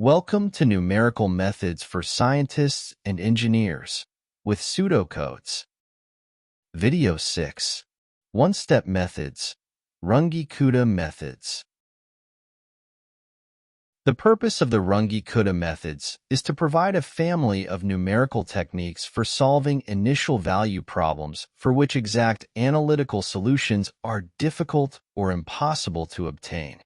Welcome to Numerical Methods for Scientists and Engineers with Pseudocodes. Video 6. One-Step Methods, Runge-Kutta Methods. The purpose of the Runge-Kutta methods is to provide a family of numerical techniques for solving initial value problems for which exact analytical solutions are difficult or impossible to obtain.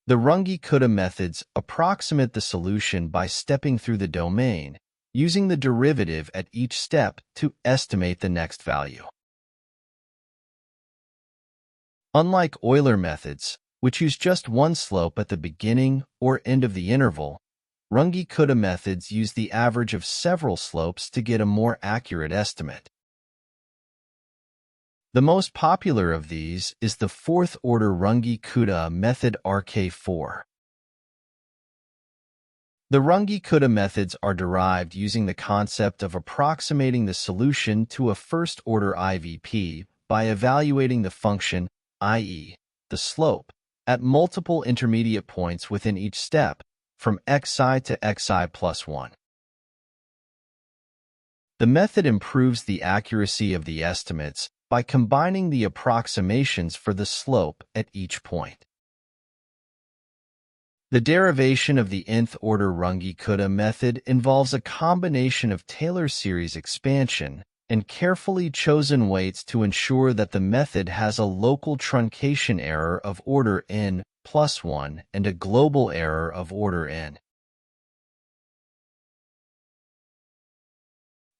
The Runge-Kutta methods approximate the solution by stepping through the domain, using the derivative at each step to estimate the next value. Unlike Euler methods, which use just one slope at the beginning or end of the interval, Runge-Kutta methods use the average of several slopes to get a more accurate estimate. The most popular of these is the fourth-order Runge-Kutta method RK4. The Runge-Kutta methods are derived using the concept of approximating the solution to a first-order IVP by evaluating the function, i.e., the slope, at multiple intermediate points within each step, from xi to xi plus 1. The method improves the accuracy of the estimates by combining the approximations for the slope at each point. The derivation of the nth-order Runge-Kutta method involves a combination of Taylor series expansion and carefully chosen weights to ensure that the method has a local truncation error of order n plus 1 and a global error of order n.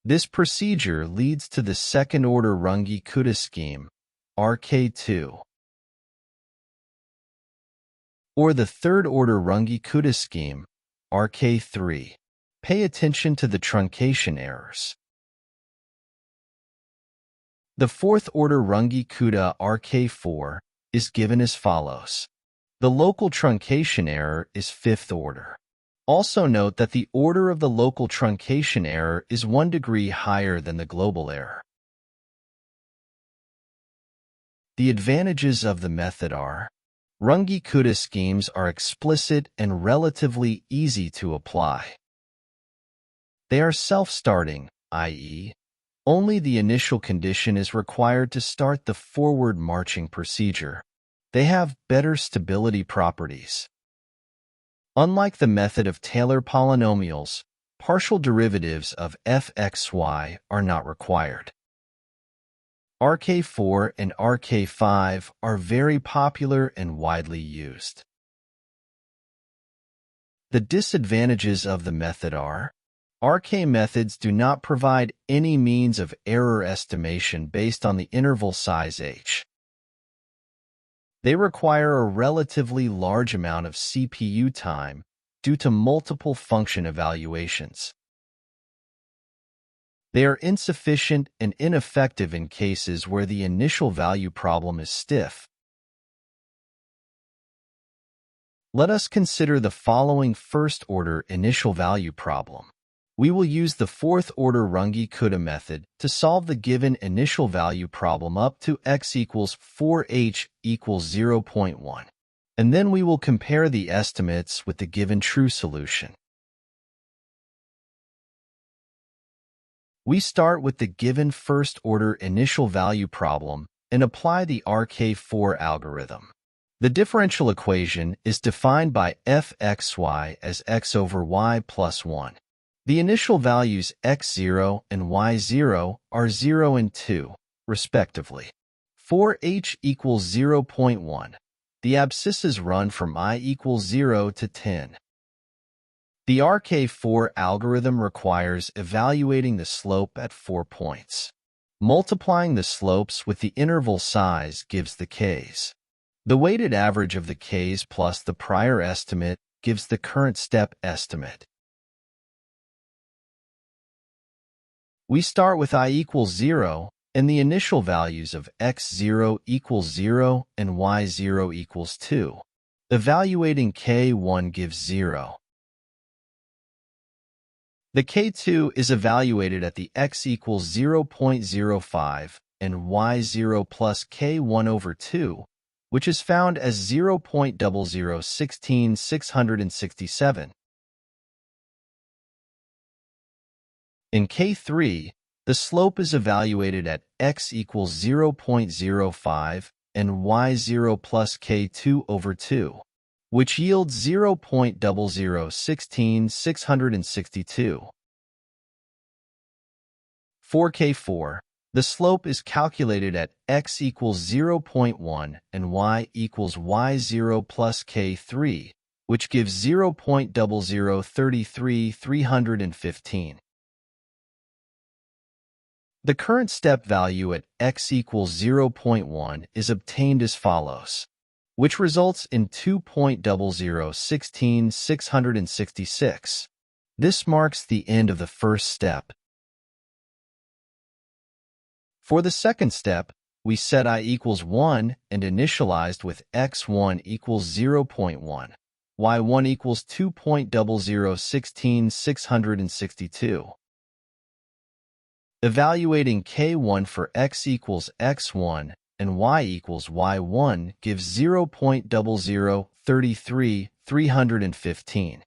This procedure leads to the second-order Runge-Kutta scheme, RK2, or the third-order Runge-Kutta scheme, RK3. Pay attention to the truncation errors. The fourth-order Runge-Kutta RK4 is given as follows. The local truncation error is fifth order. Also note that the order of the local truncation error is 1 degree higher than the global error. The advantages of the method are: Runge-Kutta schemes are explicit and relatively easy to apply. They are self-starting, i.e., only the initial condition is required to start the forward-marching procedure. They have better stability properties. Unlike the method of Taylor polynomials, partial derivatives of fxy are not required. RK4 and RK5 are very popular and widely used. The disadvantages of the method are: RK methods do not provide any means of error estimation based on the interval size h. They require a relatively large amount of CPU time due to multiple function evaluations. They are insufficient and ineffective in cases where the initial value problem is stiff. Let us consider the following first-order initial value problem. We will use the fourth-order Runge-Kutta method to solve the given initial value problem up to x equals 4h equals 0.1, and then we will compare the estimates with the given true solution. We start with the given first-order initial value problem and apply the RK4 algorithm. The differential equation is defined by fxy as x over y plus 1. The initial values x0 and y0 are 0 and 2, respectively. 4h equals 0.1. The abscisses run from I equals 0 to 10. The RK4 algorithm requires evaluating the slope at 4 points. Multiplying the slopes with the interval size gives the k's. The weighted average of the k's plus the prior estimate gives the current step estimate. We start with I equals 0 and the initial values of x0 equals 0 and y0 equals 2. Evaluating k1 gives 0. The k2 is evaluated at the x equals 0.05 and y0 plus k1 over 2, which is found as 0.0016667. In K3, the slope is evaluated at x equals 0.05 and y0 plus k2 over 2, which yields 0.0016662. For K4, the slope is calculated at x equals 0.1 and y equals y0 plus k3, which gives 0.0033315. The current step value at x equals 0.1 is obtained as follows, which results in 2.0016666. This marks the end of the first step. For the second step, we set I equals 1 and initialized with x1 equals 0.1, y1 equals 2.0016662. Evaluating K1 for x equals x1 and y equals y1 gives 0.0033315.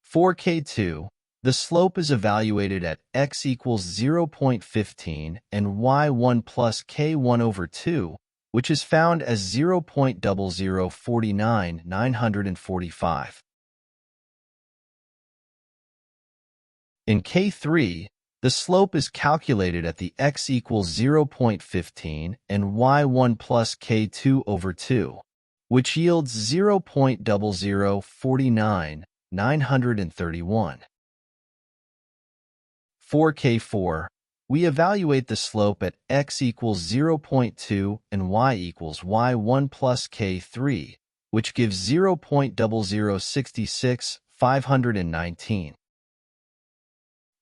For K2, the slope is evaluated at x equals 0.15 and y1 plus k1 over 2, which is found as 0.0049945. In K3, the slope is calculated at the x equals 0.15 and y1 plus k2 over 2, which yields 0.0049931. For K4, we evaluate the slope at x equals 0.2 and y equals y1 plus k3, which gives 0.0066519.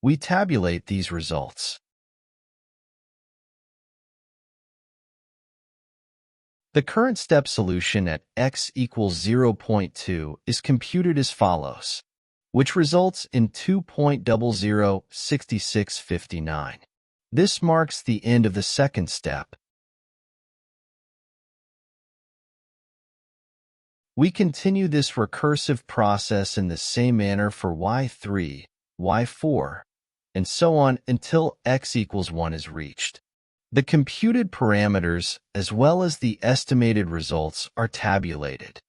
We tabulate these results. The current step solution at x equals 0.2 is computed as follows, which results in 2.006659. This marks the end of the second step. We continue this recursive process in the same manner for y3, y4, and so on until x equals 1 is reached. The computed parameters as well as the estimated results are tabulated.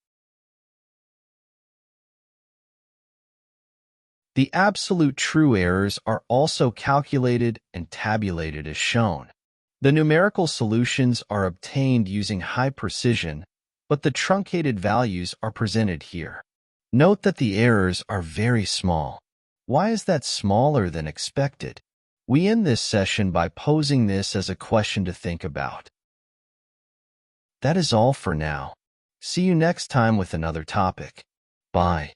The absolute true errors are also calculated and tabulated as shown. The numerical solutions are obtained using high precision, but the truncated values are presented here. Note that the errors are very small. Why is that smaller than expected? We end this session by posing this as a question to think about. That is all for now. See you next time with another topic. Bye.